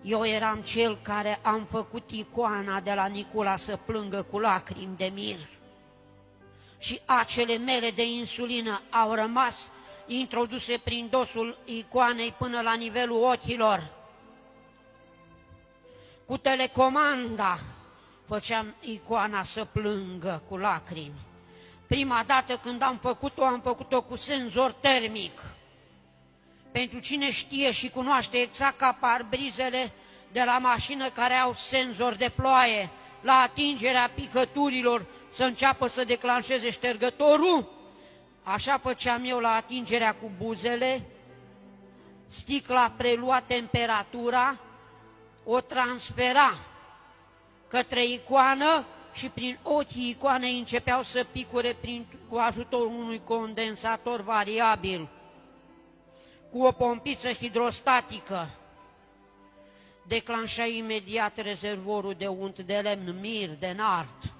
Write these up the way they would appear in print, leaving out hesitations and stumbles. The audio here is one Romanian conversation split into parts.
Eu eram cel care am făcut icoana de la Nicula să plângă cu lacrimi de mir. Și acele mele de insulină au rămas introduse prin dosul icoanei până la nivelul ochilor. Cu telecomanda făceam icoana să plângă cu lacrimi. Prima dată când am făcut-o cu senzor termic. Pentru cine știe și cunoaște exact ca parbrizele de la mașină care au senzor de ploaie, la atingerea picăturilor să înceapă să declanșeze ștergătorul, așa făceam eu la atingerea cu buzele, sticla prelua temperatura, o transfera către icoană și prin ochii icoanei începeau să picure cu ajutorul unui condensator variabil, cu o pompiță hidrostatică. Declanșa imediat rezervorul de unt de lemn, mir, de nard,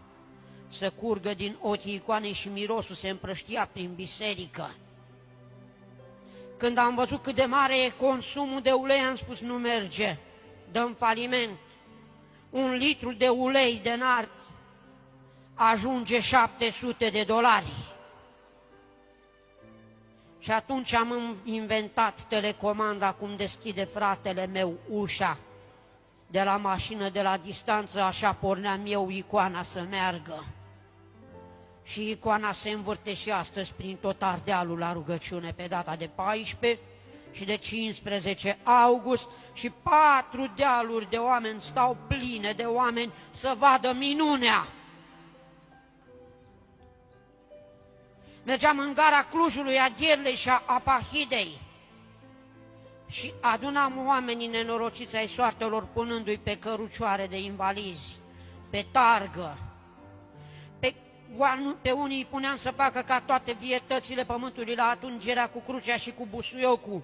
să curgă din ochii icoanei și mirosul se împrăștia prin biserică. Când am văzut cât de mare e consumul de ulei, am spus nu merge, dăm faliment. 1 litru de ulei de nard ajunge $700. Și atunci am inventat telecomanda, cum deschide fratele meu ușa de la mașină, de la distanță, așa porneam eu icoana să meargă. Și icoana se învârte și astăzi prin tot Ardealul la rugăciune pe data de 14 și de 15 august și 4 dealuri de oameni stau pline de oameni să vadă minunea. Mergeam în gara Clujului, a Gherlei și a Apahidei și adunam oamenii nenorociți ai soartelor punându-i pe cărucioare de invalizi, pe targă. Pe unii îi puneam să facă ca toate vietățile pământului la atungerea cu crucea și cu busuiocul,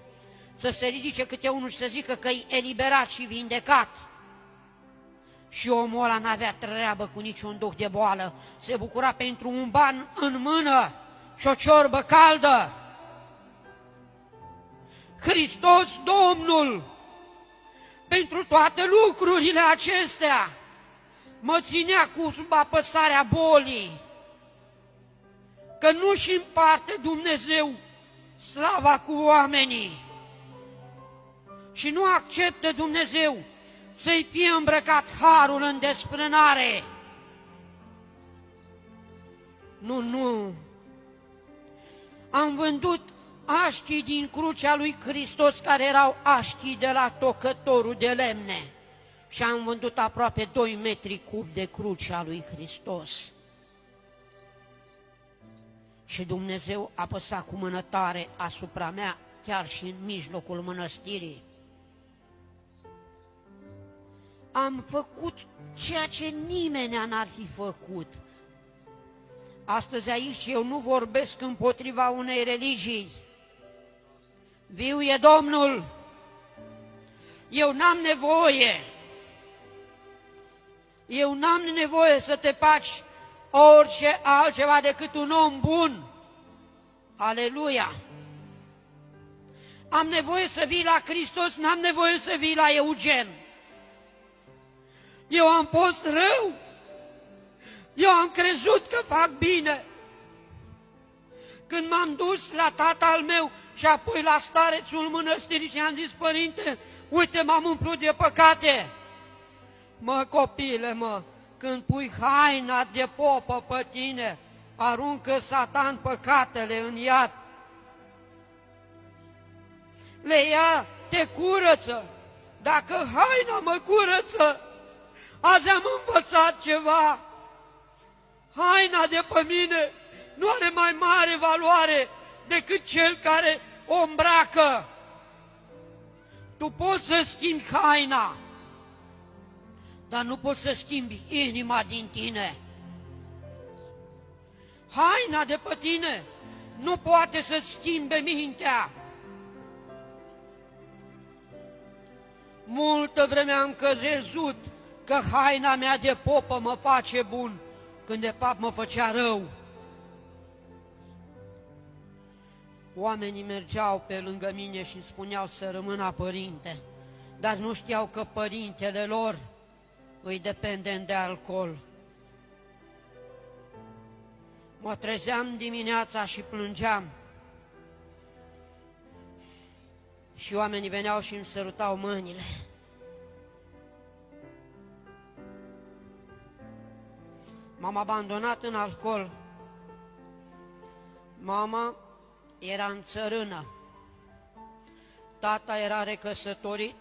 să se ridice câte unul și să zică că-i eliberat și vindecat. Și omul ăla n-avea treabă cu niciun duh de boală, se bucura pentru un ban în mână și o ciorbă caldă. Hristos Domnul, pentru toate lucrurile acestea, mă ținea sub apăsarea bolii, că nu-și împarte Dumnezeu slava cu oamenii și nu acceptă Dumnezeu să-i fie îmbrăcat harul în desfrânare. Nu. Am vândut așchii din crucea lui Hristos, care erau așchii de la tocătorul de lemne, și am vândut aproape 2 metri cub de crucea lui Hristos. Și Dumnezeu a apăsat cu mână tare asupra mea, chiar și în mijlocul mănăstirii. Am făcut ceea ce nimeni n-ar fi făcut. Astăzi aici eu nu vorbesc împotriva unei religii. Viu e Domnul. Eu n-am nevoie să te faci orice altceva decât un om bun. Aleluia! Am nevoie să vii la Hristos, n-am nevoie să vii la Eugen. Eu am fost rău, eu am crezut că fac bine. Când m-am dus la tatăl meu și apoi la starețul mănăstirii și am zis: părinte, uite, m-am umplut de păcate. Mă, copile, când pui haina de popă pe tine, aruncă Satan păcatele în iad. Le ia, te curăță. Dacă haina mă curăță, azi am învățat ceva. Haina de pe mine nu are mai mare valoare decât cel care o îmbracă. Tu poți să schimbi haina, dar nu poți să schimbi inima din tine. Haina de pe tine nu poate să-ți schimbe mintea. Multă vreme am crezut că haina mea de popă mă face bun, când de fapt mă făcea rău. Oamenii mergeau pe lângă mine și îmi spuneau: să rămână, părinte, dar nu știau că părintele lor îi dependent de alcool. Mă trezeam dimineața și plângeam. Și oamenii veneau și îmi sărutau mâinile. M-am abandonat în alcool. Mama era în țărână. Tata era recăsătorit.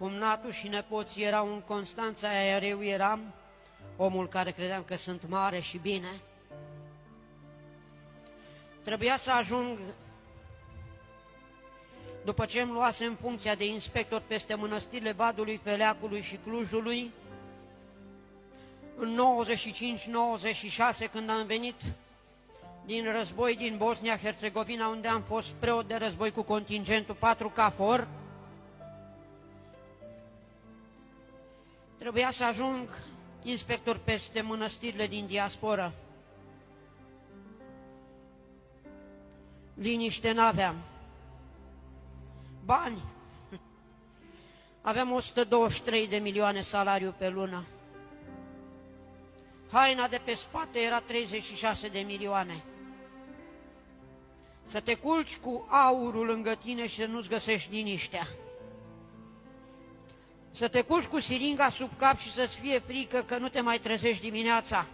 Cumnatul și nepoții erau în Constanța, iar eu eram omul care credeam că sunt mare și bine. Trebuia să ajung, după ce îmi luasem funcția de inspector peste mănăstirile Vadului, Feleacului și Clujului, în 95-96, când am venit din război din Bosnia-Herzegovina, unde am fost preot de război cu contingentul 4 CAFOR, trebuia să ajung inspector peste mănăstirile din diasporă. Liniște n-aveam. Bani. Aveam 123 de milioane salariu pe lună. Haina de pe spate era 36 de milioane. Să te culci cu aurul lângă tine și să nu-ți găsești liniștea. Să te culci cu siringa sub cap și să-ți fie frică că nu te mai trezești dimineața.